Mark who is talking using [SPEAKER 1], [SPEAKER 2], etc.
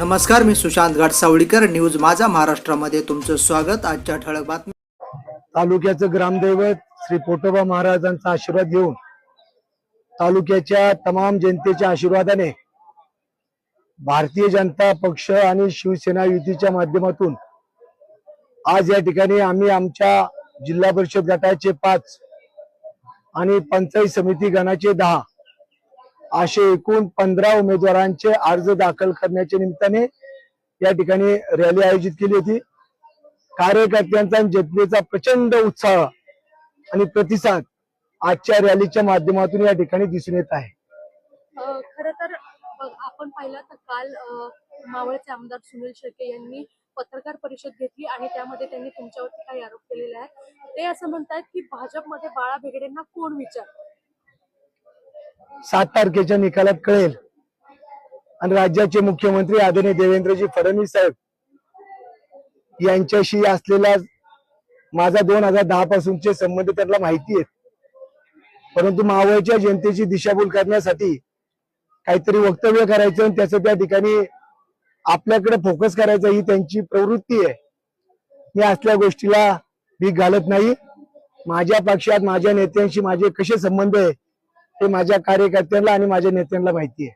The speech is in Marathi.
[SPEAKER 1] नमस्कार, मी सुशांत घाटसावळीकर. न्यूज माझा महाराष्ट्रामध्ये तुमचं स्वागत. आजच्या ठळक बातमी.
[SPEAKER 2] तालुक्याचं ग्रामदैवत श्री पोटोबा महाराजांचा आशीर्वाद घेऊन तालुक्याच्या तमाम जनतेच्या आशीर्वादाने भारतीय जनता पक्ष आणि शिवसेना युतीच्या माध्यमातून आज या ठिकाणी आम्ही आमच्या जिल्हा परिषद गटाचे 5 आणि पंचायत समिती गणाचे 10 असे एकूण 15 उमेदवारांचे अर्ज दाखल करण्याच्या निमित्ताने या ठिकाणी रॅली आयोजित केली होती. कार्यकर्त्यांचा आणि जनतेचा प्रचंड उत्साह आणि प्रतिसाद आजच्या रॅलीच्या माध्यमातून या ठिकाणी दिसून येत आहे.
[SPEAKER 3] खरं तर आपण पाहिलं तर काल मावळचे आमदार सुनील शेळके यांनी पत्रकार परिषद घेतली आणि त्यामध्ये त्यांनी तुमच्यावरती काही आरोप केलेले आहेत. ते असं म्हणतात की भाजपमध्ये बाळा भेगडेंना कोण विचार
[SPEAKER 2] 7 तारखेच्या निकालात कळेल आणि राज्याचे मुख्यमंत्री आदरणीय देवेंद्रजी फडणवीस साहेब यांच्याशी असलेला माझा 2010 पासूनचे संबंध त्यांना माहिती आहेत. परंतु मावळच्या जनतेची दिशाभूल करण्यासाठी काहीतरी वक्तव्य करायचं आणि त्याचं त्या ठिकाणी आपल्याकडे फोकस करायचं ही त्यांची प्रवृत्ती आहे. मी असल्या गोष्टीला भीक घालत नाही. माझ्या पक्षात माझ्या नेत्यांशी माझे कसे संबंध आहे हे माझ्या कार्यकर्त्यांना आणि माझ्या नेत्यांना माहिती आहे.